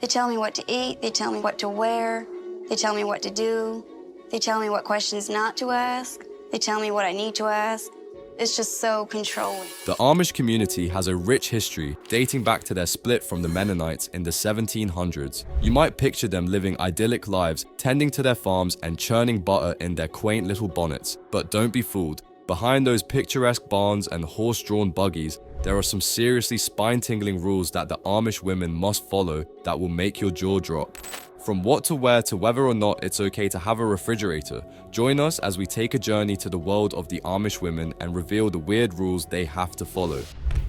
They tell me what to eat, they tell me what to wear, they tell me what to do, they tell me what questions not to ask, they tell me what I need to ask. It's just so controlling. The Amish community has a rich history dating back to their split from the Mennonites in the 1700s. You might picture them living idyllic lives, tending to their farms and churning butter in their quaint little bonnets. But don't be fooled. Behind those picturesque barns and horse-drawn buggies, there are some seriously spine-tingling rules that the Amish women must follow that will make your jaw drop. From what to wear to whether or not it's okay to have a refrigerator, join us as we take a journey to the world of the Amish women and reveal the weird rules they have to follow.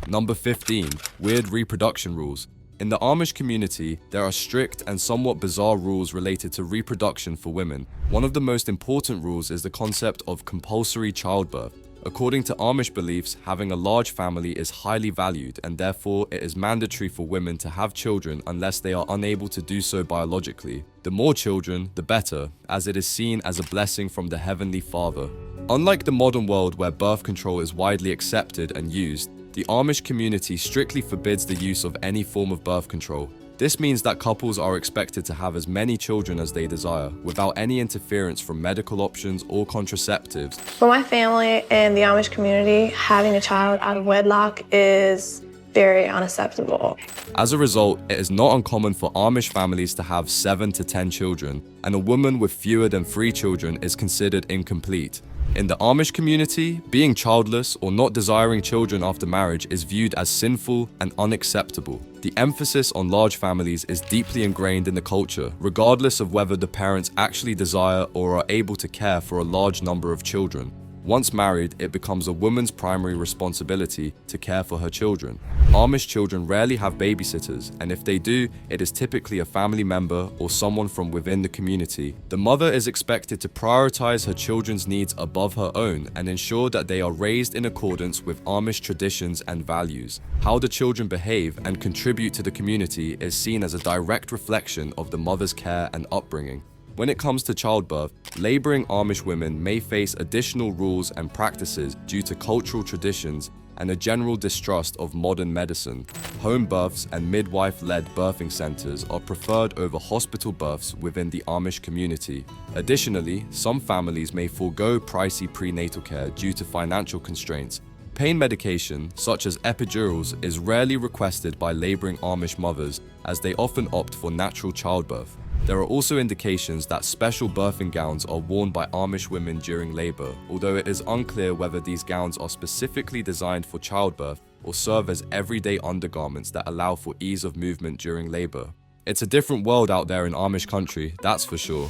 Number 15. Weird reproduction rules. In the Amish community, there are strict and somewhat bizarre rules related to reproduction for women. One of the most important rules is the concept of compulsory childbirth. According to Amish beliefs, having a large family is highly valued, and therefore it is mandatory for women to have children unless they are unable to do so biologically. The more children, the better, as it is seen as a blessing from the Heavenly Father. Unlike the modern world where birth control is widely accepted and used, the Amish community strictly forbids the use of any form of birth control. This means that couples are expected to have as many children as they desire, without any interference from medical options or contraceptives. For my family and the Amish community, having a child out of wedlock is very unacceptable. As a result, it is not uncommon for Amish families to have 7 to 10 children, and a woman with fewer than 3 children is considered incomplete. In the Amish community, being childless or not desiring children after marriage is viewed as sinful and unacceptable. The emphasis on large families is deeply ingrained in the culture, regardless of whether the parents actually desire or are able to care for a large number of children. Once married, it becomes a woman's primary responsibility to care for her children. Amish children rarely have babysitters, and if they do, it is typically a family member or someone from within the community. The mother is expected to prioritize her children's needs above her own and ensure that they are raised in accordance with Amish traditions and values. How the children behave and contribute to the community is seen as a direct reflection of the mother's care and upbringing. When it comes to childbirth, laboring Amish women may face additional rules and practices due to cultural traditions and a general distrust of modern medicine. Home births and midwife-led birthing centers are preferred over hospital births within the Amish community. Additionally, some families may forego pricey prenatal care due to financial constraints. Pain medication, such as epidurals, is rarely requested by laboring Amish mothers, as they often opt for natural childbirth. There are also indications that special birthing gowns are worn by Amish women during labor, although it is unclear whether these gowns are specifically designed for childbirth or serve as everyday undergarments that allow for ease of movement during labor. It's a different world out there in Amish country, that's for sure.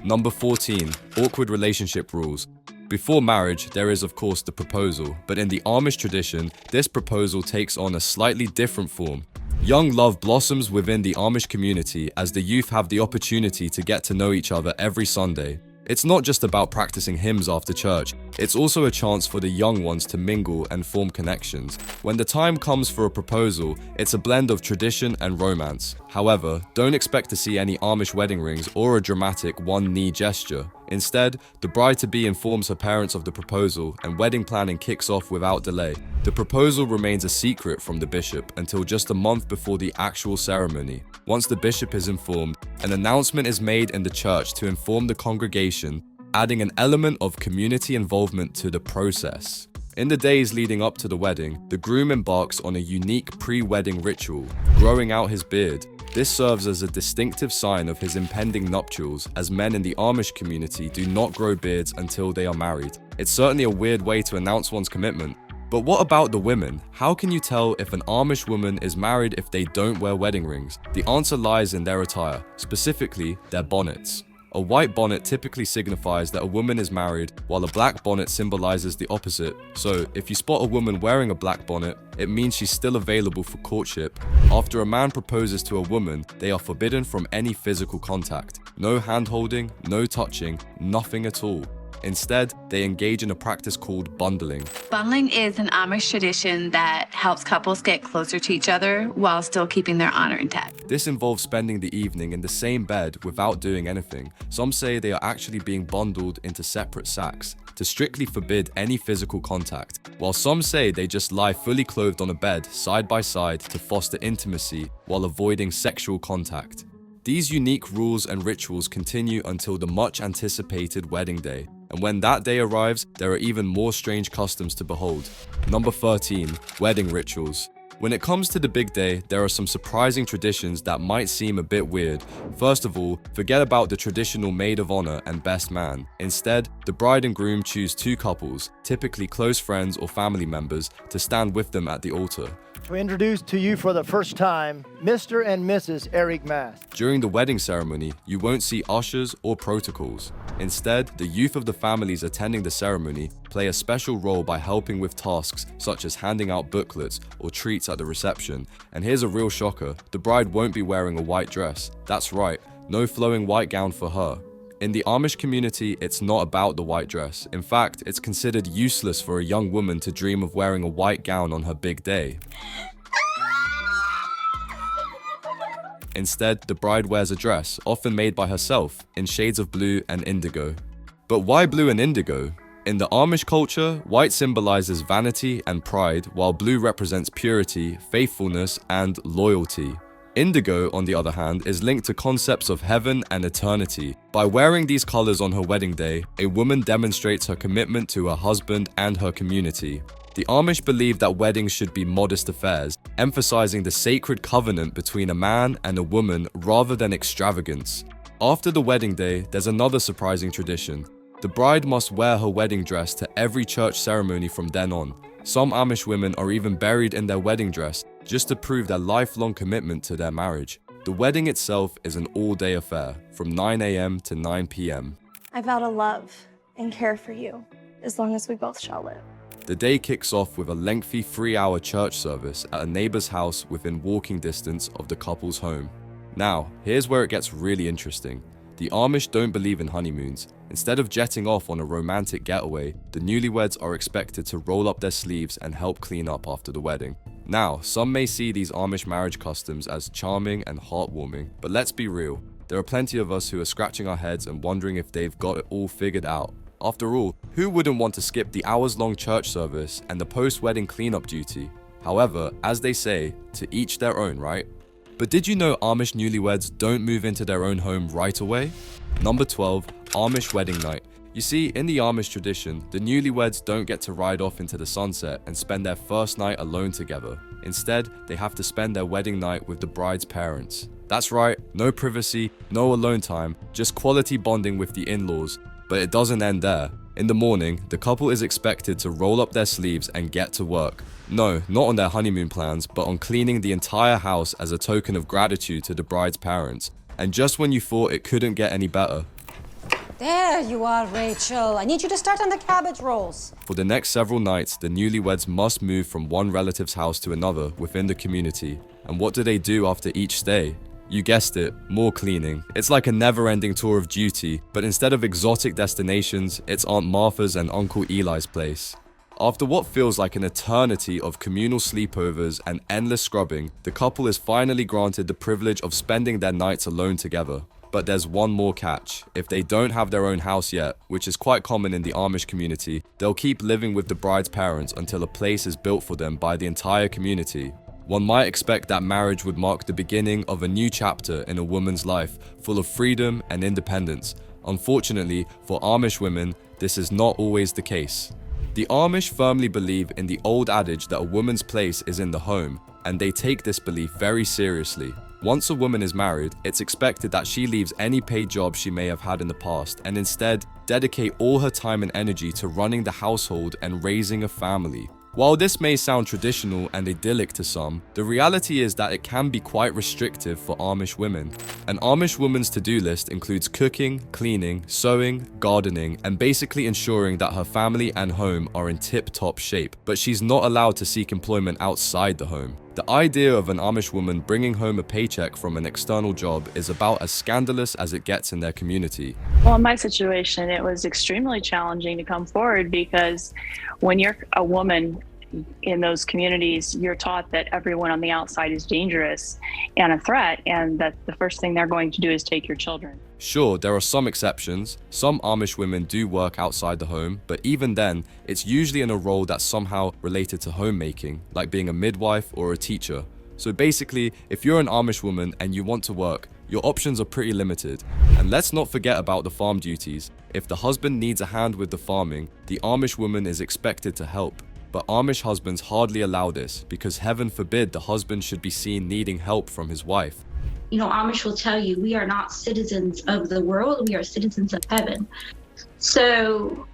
Number 14. Awkward relationship rules. Before marriage, there is of course the proposal, but in the Amish tradition, this proposal takes on a slightly different form. Young love blossoms within the Amish community as the youth have the opportunity to get to know each other every Sunday. It's not just about practicing hymns after church, it's also a chance for the young ones to mingle and form connections. When the time comes for a proposal, it's a blend of tradition and romance. However, don't expect to see any Amish wedding rings or a dramatic one-knee gesture. Instead, the bride-to-be informs her parents of the proposal and wedding planning kicks off without delay. The proposal remains a secret from the bishop until just a month before the actual ceremony. Once the bishop is informed, an announcement is made in the church to inform the congregation, adding an element of community involvement to the process. In the days leading up to the wedding, the groom embarks on a unique pre-wedding ritual, growing out his beard. This serves as a distinctive sign of his impending nuptials, as men in the Amish community do not grow beards until they are married. It's certainly a weird way to announce one's commitment. But what about the women? How can you tell if an Amish woman is married if they don't wear wedding rings? The answer lies in their attire, specifically their bonnets. A white bonnet typically signifies that a woman is married, while a black bonnet symbolizes the opposite. So, if you spot a woman wearing a black bonnet, it means she's still available for courtship. After a man proposes to a woman, they are forbidden from any physical contact. No hand-holding, no touching, nothing at all. Instead, they engage in a practice called bundling. Bundling is an Amish tradition that helps couples get closer to each other while still keeping their honor intact. This involves spending the evening in the same bed without doing anything. Some say they are actually being bundled into separate sacks. to strictly forbid any physical contact, while some say they just lie fully clothed on a bed side by side to foster intimacy while avoiding sexual contact. These unique rules and rituals continue until the much anticipated wedding day, and when that day arrives, there are even more strange customs to behold. Number 13, wedding rituals. When it comes to the big day, there are some surprising traditions that might seem a bit weird. First of all, forget about the traditional maid of honor and best man. Instead, the bride and groom choose two couples, typically close friends or family members, to stand with them at the altar. To introduce to you for the first time, Mr. and Mrs. Eric Mass. During the wedding ceremony, you won't see ushers or protocols. Instead, the youth of the families attending the ceremony play a special role by helping with tasks such as handing out booklets or treats at the reception. And here's a real shocker, the bride won't be wearing a white dress. That's right, no flowing white gown for her. In the Amish community, it's not about the white dress. In fact, it's considered useless for a young woman to dream of wearing a white gown on her big day. Instead, the bride wears a dress, often made by herself, in shades of blue and indigo. But why blue and indigo? In the Amish culture, white symbolizes vanity and pride, while blue represents purity, faithfulness, and loyalty. Indigo, on the other hand, is linked to concepts of heaven and eternity. By wearing these colors on her wedding day, a woman demonstrates her commitment to her husband and her community. The Amish believe that weddings should be modest affairs, emphasizing the sacred covenant between a man and a woman rather than extravagance. After the wedding day, there's another surprising tradition. The bride must wear her wedding dress to every church ceremony from then on. Some Amish women are even buried in their wedding dress just to prove their lifelong commitment to their marriage. The wedding itself is an all-day affair, from 9 a.m. to 9 p.m. I vow to love and care for you as long as we both shall live. The day kicks off with a lengthy 3-hour church service at a neighbor's house within walking distance of the couple's home. Now, here's where it gets really interesting. The Amish don't believe in honeymoons. Instead of jetting off on a romantic getaway, the newlyweds are expected to roll up their sleeves and help clean up after the wedding. Now, some may see these Amish marriage customs as charming and heartwarming, but let's be real. There are plenty of us who are scratching our heads and wondering if they've got it all figured out. After all, who wouldn't want to skip the hours-long church service and the post-wedding cleanup duty? However, as they say, to each their own, right? But did you know Amish newlyweds don't move into their own home right away? Number 12, Amish wedding night. You see, in the Amish tradition, the newlyweds don't get to ride off into the sunset and spend their first night alone together. Instead, they have to spend their wedding night with the bride's parents. That's right, no privacy, no alone time, just quality bonding with the in-laws. But it doesn't end there. In the morning, the couple is expected to roll up their sleeves and get to work. No, not on their honeymoon plans, but on cleaning the entire house as a token of gratitude to the bride's parents. And just when you thought it couldn't get any better, There you are, Rachel. I need you to start on the cabbage rolls. for the next several nights, the newlyweds must move from one relative's house to another within the community. And what do they do after each stay? You guessed it, more cleaning. It's like a never-ending tour of duty, but instead of exotic destinations, it's Aunt Martha's and Uncle Eli's place. After what feels like an eternity of communal sleepovers and endless scrubbing, the couple is finally granted the privilege of spending their nights alone together. But there's one more catch. If they don't have their own house yet, which is quite common in the Amish community, they'll keep living with the bride's parents until a place is built for them by the entire community. One might expect that marriage would mark the beginning of a new chapter in a woman's life, full of freedom and independence. Unfortunately, for Amish women, this is not always the case. The Amish firmly believe in the old adage that a woman's place is in the home, and they take this belief very seriously. Once a woman is married, it's expected that she leaves any paid job she may have had in the past and instead dedicate all her time and energy to running the household and raising a family. While this may sound traditional and idyllic to some, the reality is that it can be quite restrictive for Amish women. An Amish woman's to-do list includes cooking, cleaning, sewing, gardening, and basically ensuring that her family and home are in tip-top shape, but she's not allowed to seek employment outside the home. The idea of an Amish woman bringing home a paycheck from an external job is about as scandalous as it gets in their community. Well, in my situation, it was extremely challenging to come forward because when you're a woman in those communities, you're taught that everyone on the outside is dangerous and a threat, and that the first thing they're going to do is take your children. Sure, there are some exceptions. Some Amish women do work outside the home, but even then, it's usually in a role that's somehow related to homemaking, like being a midwife or a teacher. So basically, if you're an Amish woman and you want to work, your options are pretty limited. And let's not forget about the farm duties. If the husband needs a hand with the farming, the Amish woman is expected to help. But Amish husbands hardly allow this, because heaven forbid the husband should be seen needing help from his wife. You know, Amish will tell you, we are not citizens of the world, we are citizens of heaven. So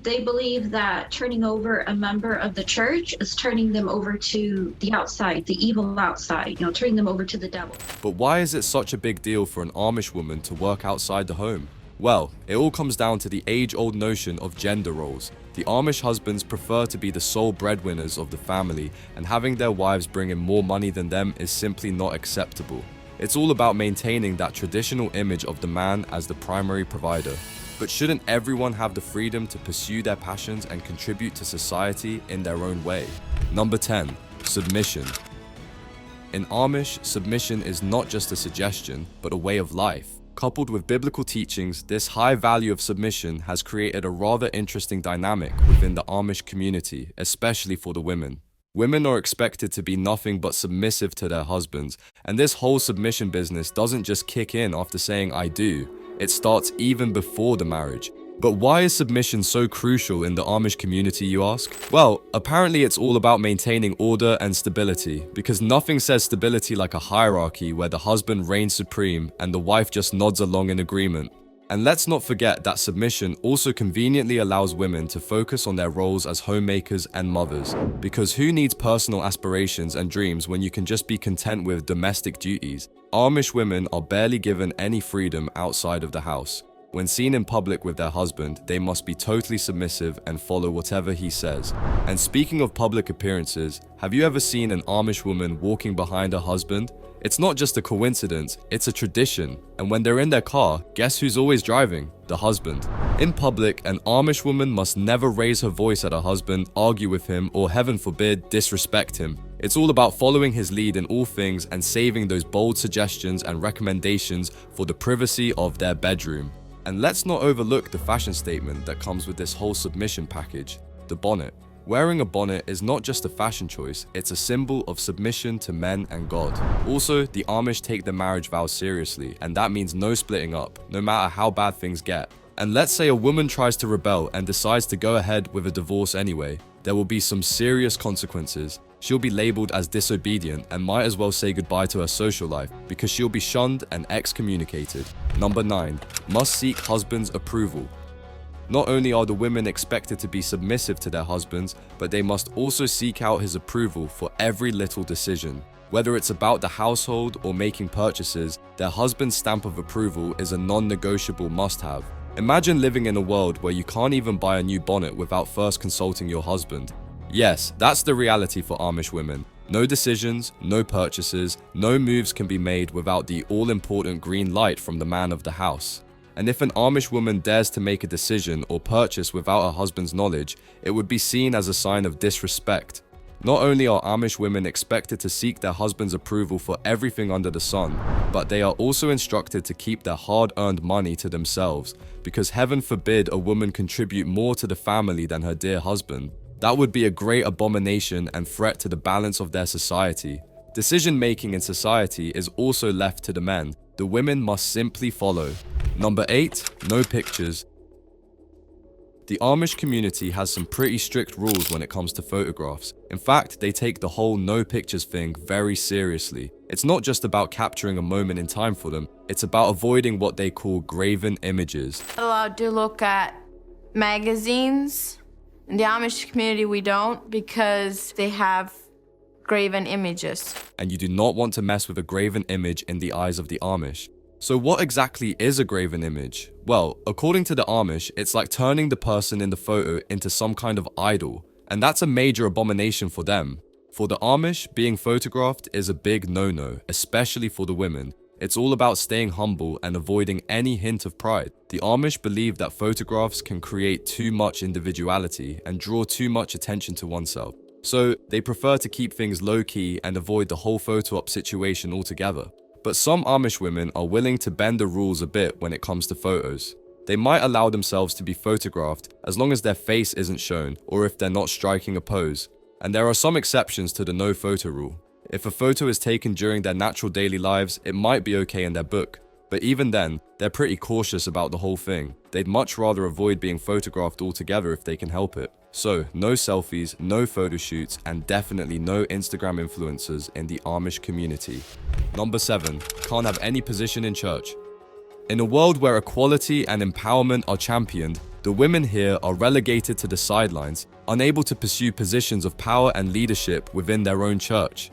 they believe that turning over a member of the church is turning them over to the outside, the evil outside, you know, turning them over to the devil. But why is it such a big deal for an Amish woman to work outside the home? Well, it all comes down to the age-old notion of gender roles. The Amish husbands prefer to be the sole breadwinners of the family, and having their wives bring in more money than them is simply not acceptable. It's all about maintaining that traditional image of the man as the primary provider. But shouldn't everyone have the freedom to pursue their passions and contribute to society in their own way? Number 10. Submission. In Amish, submission is not just a suggestion, but a way of life. Coupled with biblical teachings, this high value of submission has created a rather interesting dynamic within the Amish community, especially for the women. Women are expected to be nothing but submissive to their husbands, and this whole submission business doesn't just kick in after saying I do. It starts even before the marriage. But why is submission so crucial in the Amish community, you ask? Well, apparently it's all about maintaining order and stability, because nothing says stability like a hierarchy where the husband reigns supreme and the wife just nods along in agreement. And let's not forget that submission also conveniently allows women to focus on their roles as homemakers and mothers, because who needs personal aspirations and dreams when you can just be content with domestic duties? Amish women are barely given any freedom outside of the house. When seen in public with their husband, they must be totally submissive and follow whatever he says. And speaking of public appearances, have you ever seen an Amish woman walking behind her husband? It's not just a coincidence, it's a tradition. And when they're in their car, guess who's always driving? The husband. In public, an Amish woman must never raise her voice at her husband, argue with him, or heaven forbid, disrespect him. It's all about following his lead in all things and saving those bold suggestions and recommendations for the privacy of their bedroom. And let's not overlook the fashion statement that comes with this whole submission package, the bonnet. Wearing a bonnet is not just a fashion choice, it's a symbol of submission to men and God. Also, the Amish take the marriage vows seriously, and that means no splitting up, no matter how bad things get. And let's say a woman tries to rebel and decides to go ahead with a divorce anyway, there will be some serious consequences. She'll be labeled as disobedient and might as well say goodbye to her social life because she'll be shunned and excommunicated. Number 9. Must seek husband's approval. Not only are the women expected to be submissive to their husbands, but they must also seek out his approval for every little decision. Whether it's about the household or making purchases, their husband's stamp of approval is a non-negotiable must-have. Imagine living in a world where you can't even buy a new bonnet without first consulting your husband. Yes, that's the reality for Amish women. No decisions, no purchases, no moves can be made without the all-important green light from the man of the house. And if an Amish woman dares to make a decision or purchase without her husband's knowledge, it would be seen as a sign of disrespect. Not only are Amish women expected to seek their husband's approval for everything under the sun, but they are also instructed to keep their hard-earned money to themselves, because heaven forbid a woman contribute more to the family than her dear husband. That would be a great abomination and threat to the balance of their society. Decision-making in society is also left to the men. The women must simply follow. Number 8. No pictures. The Amish community has some pretty strict rules when it comes to photographs. In fact, they take the whole no pictures thing very seriously. It's not just about capturing a moment in time for them, it's about avoiding what they call graven images. Allowed to look at magazines. In the Amish community, we don't because they have graven images. And you do not want to mess with a graven image in the eyes of the Amish. So what exactly is a graven image? Well, according to the Amish, it's like turning the person in the photo into some kind of idol, and that's a major abomination for them. For the Amish, being photographed is a big no-no, especially for the women. It's all about staying humble and avoiding any hint of pride. The Amish believe that photographs can create too much individuality and draw too much attention to oneself. So they prefer to keep things low-key and avoid the whole photo-op situation altogether. But some Amish women are willing to bend the rules a bit when it comes to photos. They might allow themselves to be photographed as long as their face isn't shown or if they're not striking a pose. And there are some exceptions to the no photo rule. If a photo is taken during their natural daily lives, it might be okay in their book. But even then, they're pretty cautious about the whole thing. They'd much rather avoid being photographed altogether if they can help it. So, no selfies, no photo shoots, and definitely no Instagram influencers in the Amish community. Number 7, can't have any position in church. In a world where equality and empowerment are championed, the women here are relegated to the sidelines, unable to pursue positions of power and leadership within their own church.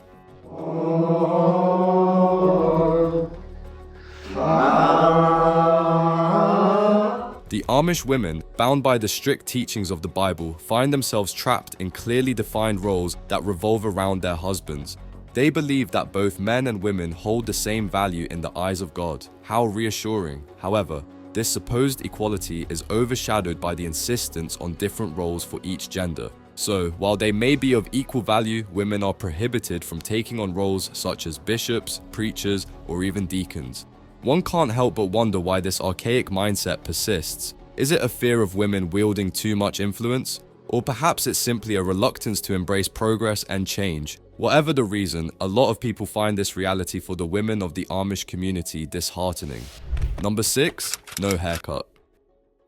The Amish women, bound by the strict teachings of the Bible, find themselves trapped in clearly defined roles that revolve around their husbands. They believe that both men and women hold the same value in the eyes of God. How reassuring. However, this supposed equality is overshadowed by the insistence on different roles for each gender. So, while they may be of equal value, women are prohibited from taking on roles such as bishops, preachers, or even deacons. One can't help but wonder why this archaic mindset persists. Is it a fear of women wielding too much influence? Or perhaps it's simply a reluctance to embrace progress and change. Whatever the reason, a lot of people find this reality for the women of the Amish community disheartening. Number 6, no haircut.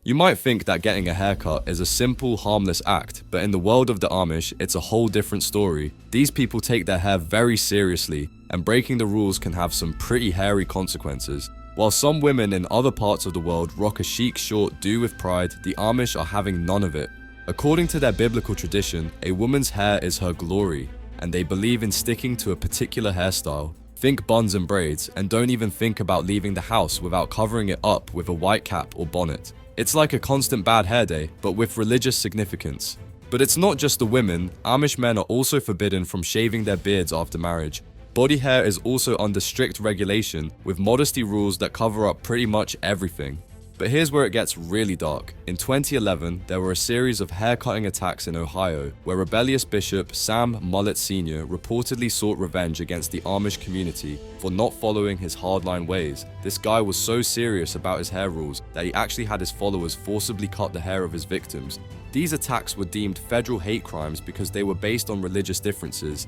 You might think that getting a haircut is a simple, harmless act, but in the world of the Amish, it's a whole different story. These people take their hair very seriously, and breaking the rules can have some pretty hairy consequences. While some women in other parts of the world rock a chic short do with pride, the Amish are having none of it. According to their biblical tradition, a woman's hair is her glory, and they believe in sticking to a particular hairstyle. Think buns and braids, and don't even think about leaving the house without covering it up with a white cap or bonnet. It's like a constant bad hair day, but with religious significance. But it's not just the women. Amish men are also forbidden from shaving their beards after marriage. Body hair is also under strict regulation, with modesty rules that cover up pretty much everything. But here's where it gets really dark. In 2011, there were a series of hair-cutting attacks in Ohio, where rebellious Bishop Sam Mullet Sr. reportedly sought revenge against the Amish community for not following his hardline ways. This guy was so serious about his hair rules that he actually had his followers forcibly cut the hair of his victims. These attacks were deemed federal hate crimes because they were based on religious differences.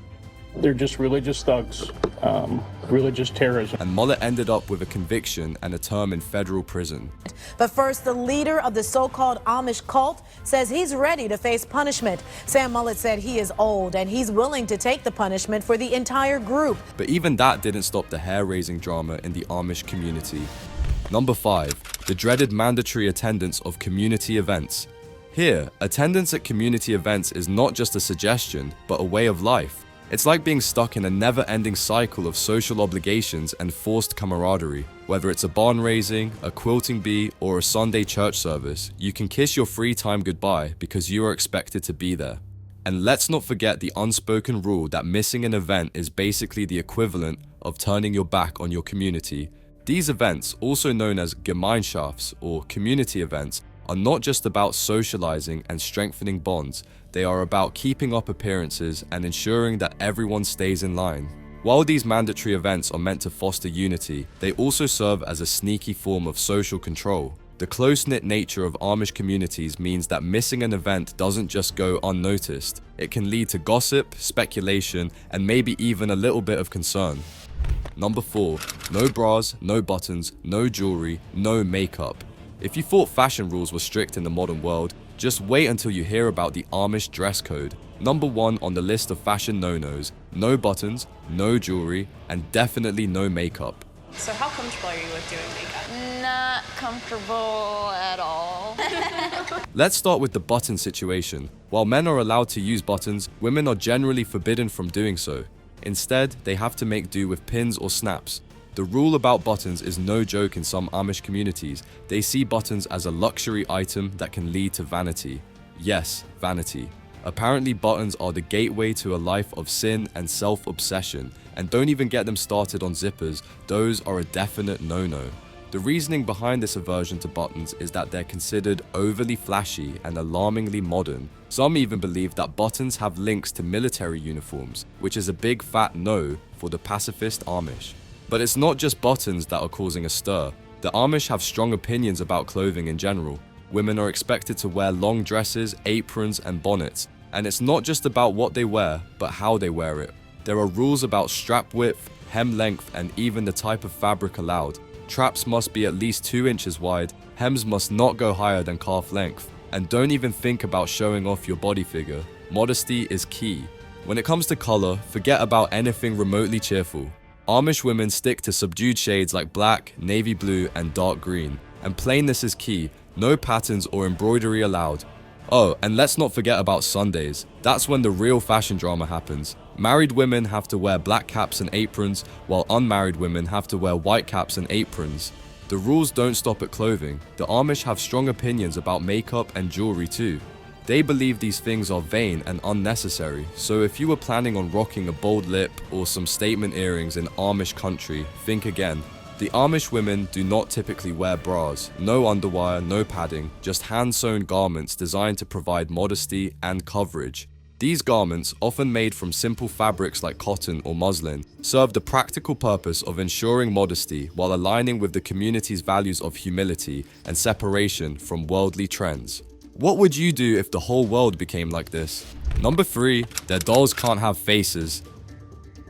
They're just religious thugs, religious terrorism. And Mullet ended up with a conviction and a term in federal prison. But first, the leader of the so-called Amish cult says he's ready to face punishment. Sam Mullet said he is old and he's willing to take the punishment for the entire group. But even that didn't stop the hair-raising drama in the Amish community. Number 5, the dreaded mandatory attendance of community events. Here, attendance at community events is not just a suggestion, but a way of life. It's like being stuck in a never-ending cycle of social obligations and forced camaraderie. Whether it's a barn raising, a quilting bee, or a Sunday church service, you can kiss your free time goodbye because you are expected to be there. And let's not forget the unspoken rule that missing an event is basically the equivalent of turning your back on your community. These events, also known as Gemeinschafts or community events, are not just about socializing and strengthening bonds, they are about keeping up appearances and ensuring that everyone stays in line. While these mandatory events are meant to foster unity, they also serve as a sneaky form of social control. The close-knit nature of Amish communities means that missing an event doesn't just go unnoticed. It can lead to gossip, speculation, and maybe even a little bit of concern. Number 4, no bras, no buttons, no jewelry, no makeup. If you thought fashion rules were strict in the modern world, just wait until you hear about the Amish dress code. Number 1 on the list of fashion no-nos, no buttons, no jewelry, and definitely no makeup. So how comfortable are you with doing makeup? Not comfortable at all. Let's start with the button situation. While men are allowed to use buttons, women are generally forbidden from doing so. Instead, they have to make do with pins or snaps. The rule about buttons is no joke in some Amish communities. They see buttons as a luxury item that can lead to vanity. Yes, vanity. Apparently, buttons are the gateway to a life of sin and self-obsession, and don't even get them started on zippers, those are a definite no-no. The reasoning behind this aversion to buttons is that they're considered overly flashy and alarmingly modern. Some even believe that buttons have links to military uniforms, which is a big fat no for the pacifist Amish. But it's not just buttons that are causing a stir. The Amish have strong opinions about clothing in general. Women are expected to wear long dresses, aprons, and bonnets. And it's not just about what they wear, but how they wear it. There are rules about strap width, hem length, and even the type of fabric allowed. Traps must be at least 2 inches wide, hems must not go higher than calf length. And don't even think about showing off your body figure. Modesty is key. When it comes to color, forget about anything remotely cheerful. Amish women stick to subdued shades like black, navy blue, and dark green. And plainness is key. No patterns or embroidery allowed. Oh, and let's not forget about Sundays. That's when the real fashion drama happens. Married women have to wear black caps and aprons, while unmarried women have to wear white caps and aprons. The rules don't stop at clothing. The Amish have strong opinions about makeup and jewelry too. They believe these things are vain and unnecessary, so if you were planning on rocking a bold lip or some statement earrings in Amish country, think again. The Amish women do not typically wear bras, no underwire, no padding, just hand-sewn garments designed to provide modesty and coverage. These garments, often made from simple fabrics like cotton or muslin, serve the practical purpose of ensuring modesty while aligning with the community's values of humility and separation from worldly trends. What would you do if the whole world became like this? Number 3, their dolls can't have faces.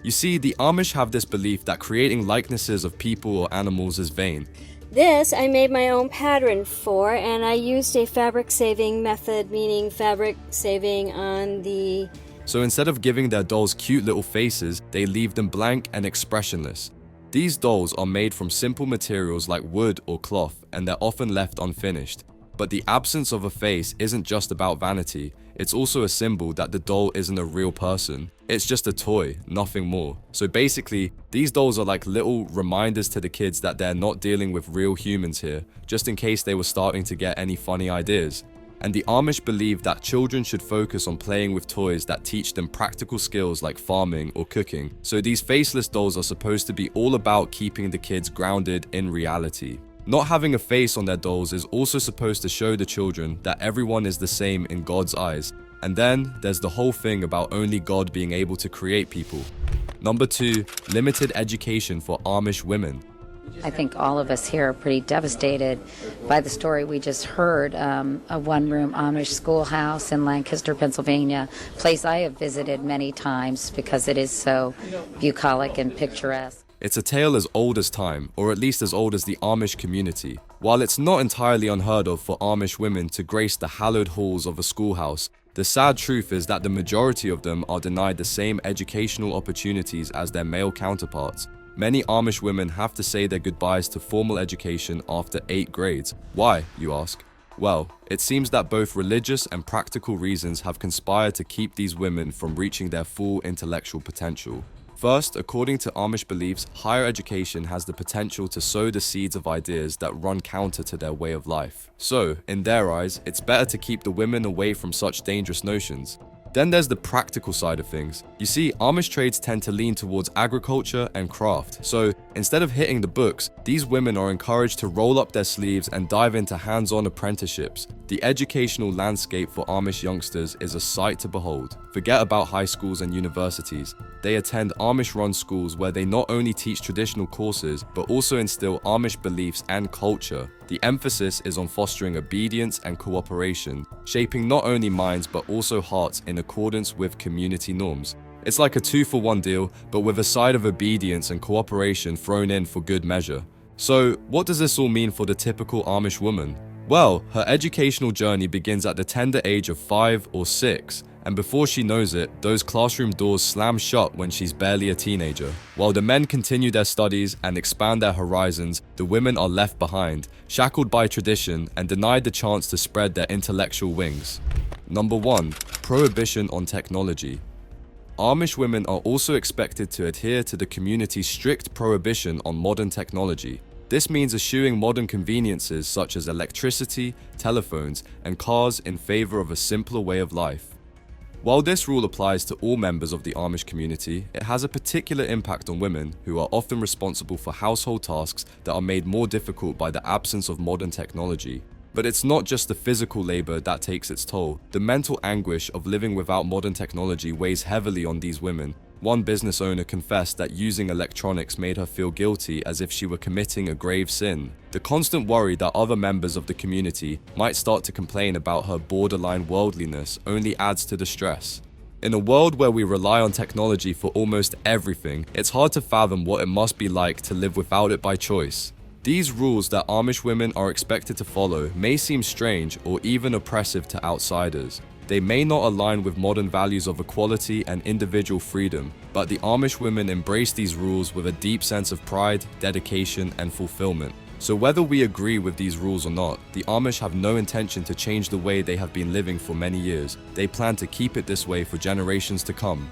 You see, the Amish have this belief that creating likenesses of people or animals is vain. This I made my own pattern for, and I used a fabric saving method, meaning fabric saving on the... So instead of giving their dolls cute little faces, they leave them blank and expressionless. These dolls are made from simple materials like wood or cloth, and they're often left unfinished. But the absence of a face isn't just about vanity, it's also a symbol that the doll isn't a real person. It's just a toy, nothing more. So basically, these dolls are like little reminders to the kids that they're not dealing with real humans here, just in case they were starting to get any funny ideas. And the Amish believe that children should focus on playing with toys that teach them practical skills like farming or cooking. So these faceless dolls are supposed to be all about keeping the kids grounded in reality. Not having a face on their dolls is also supposed to show the children that everyone is the same in God's eyes. And then there's the whole thing about only God being able to create people. Number 2, limited education for Amish women. I think all of us here are pretty devastated by the story we just heard. A one-room Amish schoolhouse in Lancaster, Pennsylvania, a place I have visited many times because it is so bucolic and picturesque. It's a tale as old as time, or at least as old as the Amish community. While it's not entirely unheard of for Amish women to grace the hallowed halls of a schoolhouse, the sad truth is that the majority of them are denied the same educational opportunities as their male counterparts. Many Amish women have to say their goodbyes to formal education after 8 grades. Why, you ask? Well, it seems that both religious and practical reasons have conspired to keep these women from reaching their full intellectual potential. First, according to Amish beliefs, higher education has the potential to sow the seeds of ideas that run counter to their way of life. So, in their eyes, it's better to keep the women away from such dangerous notions. Then there's the practical side of things. You see, Amish trades tend to lean towards agriculture and craft. So, instead of hitting the books, these women are encouraged to roll up their sleeves and dive into hands-on apprenticeships. The educational landscape for Amish youngsters is a sight to behold. Forget about high schools and universities. They attend Amish-run schools where they not only teach traditional courses, but also instill Amish beliefs and culture. The emphasis is on fostering obedience and cooperation, shaping not only minds but also hearts in accordance with community norms. It's like a 2-for-1 deal, but with a side of obedience and cooperation thrown in for good measure. So, what does this all mean for the typical Amish woman? Well, her educational journey begins at the tender age of 5 or 6, and before she knows it, those classroom doors slam shut when she's barely a teenager. While the men continue their studies and expand their horizons, the women are left behind, shackled by tradition and denied the chance to spread their intellectual wings. Number 1. Prohibition on technology. Amish women are also expected to adhere to the community's strict prohibition on modern technology. This means eschewing modern conveniences such as electricity, telephones, and cars in favor of a simpler way of life. While this rule applies to all members of the Amish community, it has a particular impact on women who are often responsible for household tasks that are made more difficult by the absence of modern technology. But it's not just the physical labor that takes its toll. The mental anguish of living without modern technology weighs heavily on these women. One business owner confessed that using electronics made her feel guilty as if she were committing a grave sin. The constant worry that other members of the community might start to complain about her borderline worldliness only adds to the stress. In a world where we rely on technology for almost everything, it's hard to fathom what it must be like to live without it by choice. These rules that Amish women are expected to follow may seem strange or even oppressive to outsiders. They may not align with modern values of equality and individual freedom, but the Amish women embrace these rules with a deep sense of pride, dedication, and fulfillment. So whether we agree with these rules or not, the Amish have no intention to change the way they have been living for many years. They plan to keep it this way for generations to come.